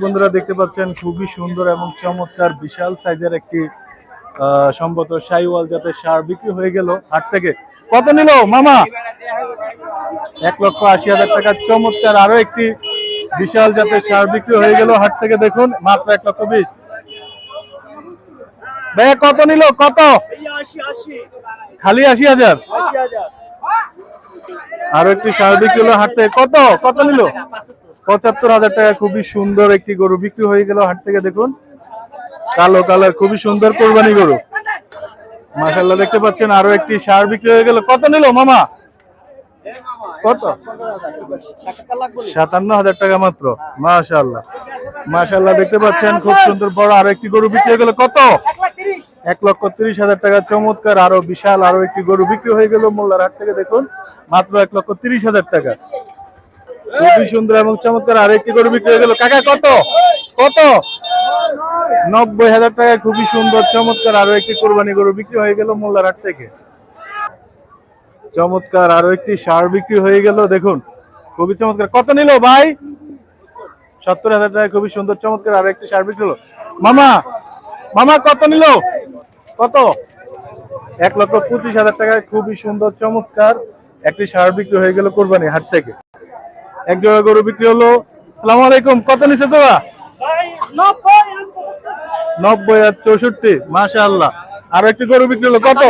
বন্ধুরা দেখতে পাচ্ছেন খুবই সুন্দর এবং চমৎকার বিশাল সাইজের একটি সম্ভবত শাইওয়াল জাতের ষাঁড় বিক্রি হয়ে গেল হাট থেকে। কত নিল মামা? 1,80,000 টাকার চমৎকার আরো একটি বিশাল জাতের ষাঁড় বিক্রি হয়ে গেল হাট থেকে। দেখুন মাত্র 1,20,000। ভাইয়া কত নিল? কত? খালি 80,000। আরো একটি ষাঁড় বিক্রি হলো হাট থেকে। কত কত নিল? 75,000 টাকা। খুবই সুন্দর একটি গরু বিক্রি হয়ে গেল হাট থেকে। দেখুন কালো কালার খুবই সুন্দর কোরবানি গরু, মাশাআল্লাহ। দেখতে পাচ্ছেন আরো একটি ষাঁড় বিক্রি হয়ে গেল। কত নিল মামা? কত? 57,000 টাকা মাত্র। মাশাআল্লাহ মাশাআল্লাহ। দেখতে পাচ্ছেন খুব সুন্দর বড় আরো একটি গরু বিক্রি হয়ে গেল। কত? 1,30,000 টাকা। চমৎকার আরো বিশাল আরো একটি গরু বিক্রি হয়ে গেল মোল্লার হাট থেকে। দেখুন মাত্র 1,30,000 টাকা। খুবই সুন্দর এবং চমৎকার আরো একটি গরু বিক্রি হয়ে গেল। কাকা কত? কত? 90,000 টাকায় খুবই সুন্দর চমৎকার আরো একটি কোরবানি গরু বিক্রি হয়ে গেল মোল্লার হাট থেকে। চমৎকার আরো একটি ষাঁড় বিক্রি হয়ে গেল। দেখুন খুবই চমৎকার। কত নিল ভাই? 70,000 টাকায় খুবই সুন্দর চমৎকার আরো একটি ষাঁড় বিক্রি হলো। মামা মামা কত নিল? কত? 1,25,000 টাকায় খুবই সুন্দর চমৎকার একটি ষাঁড় বিক্রি হয়ে গেল কোরবানি হাট থেকে। এক জোড়া গরু বিক্রি হলো। আসসালামু আলাইকুম। কত নিছে জোড়া? 90 আর 64। মাশাআল্লাহ। আর একটি গরু বিক্রি হলো। কত?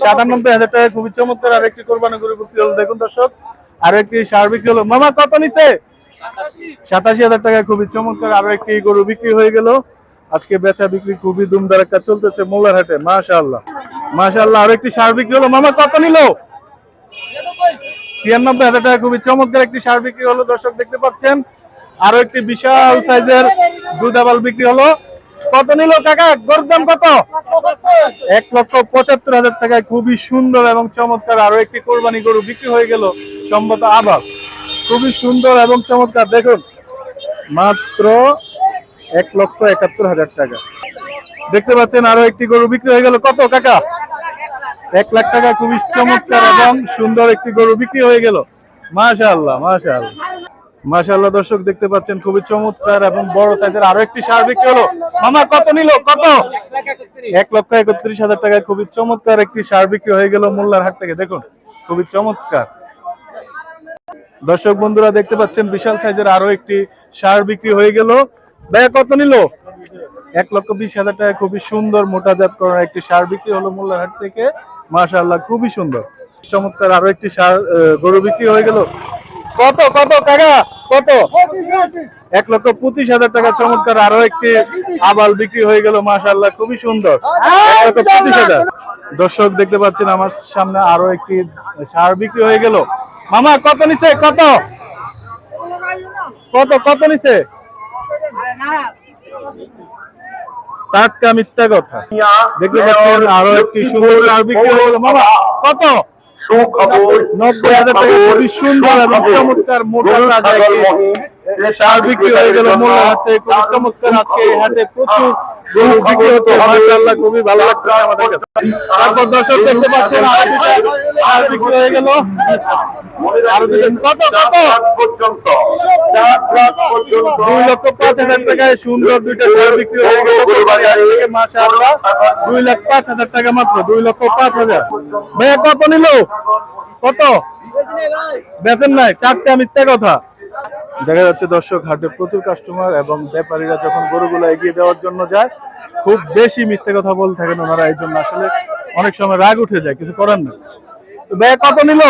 97,000 টাকা। খুবই চমৎকার আর একটি কোরবানি গরু বিক্রি হলো। দেখুন দর্শক আর একটি ষাঁড় বিক্রি হলো। মামা কত নিছে? 87,000 টাকা। খুবই চমৎকার আরো একটি গরু বিক্রি হয়ে গেল। আজকে বেচা বিক্রি খুবই ধুমধারাক্কা চলতেছে মোল্লার হাটে। মাশাআল্লাহ মাশাআল্লাহ। আর একটি ষাঁড় বিক্রি হলো। মামা কত নিল? 96,000 টাকা। খুবই চমৎকার একটি ষাঁড় বিক্রি হলো। দর্শক দেখতে পাচ্ছেন আরো একটি বিশাল সাইজের দুধাবাল বিক্রি হলো। কত নিল কাকা? গরুর দাম কত? 1,75,000 টাকায় খুবই সুন্দর এবং চমৎকার আরো একটি কোরবানি গরু বিক্রি হয়ে গেল সম্ভবত আবার। খুবই সুন্দর এবং চমৎকার। দেখুন মাত্র 1,71,000 টাকা। দেখতে পাচ্ছেন আরো একটি গরু বিক্রি হয়ে গেল। কত কাকা? 1 লাখ টাকা। খুবই চমৎকার এবং সুন্দর একটি গরু বিক্রি হয়ে গেল। মাশাআল্লাহ মাশাআল্লাহ মাশাআল্লাহ। দর্শক দেখতে পাচ্ছেন খুবই চমৎকার এবং বড় সাইজের আরো একটি ষাঁড় বিক্রি হলো। মামা কত নিল? কত? 1,31,000 টাকায় খুবই চমৎকার একটি ষাঁড় বিক্রি হয়ে গেল মোল্লার হাট থেকে। দেখুন খুবই চমৎকার। দর্শক বন্ধুরা দেখতে পাচ্ছেন বিশাল সাইজের আরো একটি ষাঁড় বিক্রি হয়ে গেল। ভাইয়া কত নিল? 1,20,000 টাকায় খুবই সুন্দর মোটা জাত করার একটি ষাঁড় বিক্রি হলো মোল্লার হাট থেকে। মাশাআল্লাহ খুবই সুন্দর চমৎকার আরো একটি ষাঁড় গরু বিক্রি হয়ে গেল। কত কত কাকা? কত? 1,25,000 টাকা। চমৎকার আরো একটি আবাল বিক্রি হয়ে গেল। মাশাআল্লাহ খুবই সুন্দর। 1,25,000। দর্শক দেখতে পাচ্ছেন আমার সামনে আরো একটি ষাঁড় বিক্রি হয়ে গেল। মামা কত নিছে? কত কত কত নিছে? টাটকা মিথ্যা কথা। দেখতে পাচ্ছেন আরো একটি সুন্দর ষাঁড় বিক্রি হয়ে গেল। মামা কত? 90,000 টাকা। খুবই সুন্দর এবং চমৎকার মোটা ষাঁড় বিক্রি হয়ে গেল মোল্লার হাটে। খুবই চমৎকার আজকে এই হাটে প্রচুর গরু বিক্রি হচ্ছে। মাশাআল্লাহ খুবই ভালো লাগছে আমাদের কাছে। তারপর দর্শক দেখতে পাচ্ছেন ষাঁড় বিক্রি হয়ে গেল। আরো দিলেন কত কত? 2,05,000 টাকায় সুন্দর দুইটা ষাঁড় বিক্রি হয়ে গেল কোরবানি হাট থেকে। মাশাআল্লাহ 2,05,000 টাকা মাত্র। 2,05,000। ভাইয়া কত নিল? কত? বেচেন নাই? টাটকা মিথ্যা কথা। দেখা যাচ্ছে দর্শক হাটে প্রচুর কাস্টমার এবং ব্যাপারীরা যখন গরুগুলো এগিয়ে দেওয়ার জন্য যায় খুব বেশি মিথ্যে কথা বলতে থাকেন ওনারা। এই জন্য আসলে অনেক সময় রাগ উঠে যায়, কিছু করার নেই। ভাইয়া কত নিল?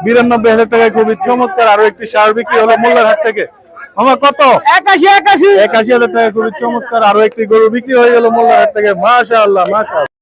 92,000 টাকায় খুবই চমৎকার আরো একটি ষাঁড় বিক্রি হলো মোল্লার হাট থেকে। আমার কত? 81,000 টাকা। খুবই চমৎকার আরো একটি গরু বিক্রি হয়ে গেল মোল্লার হাট থেকে। মাশাআল্লাহ মাশাআল্লাহ।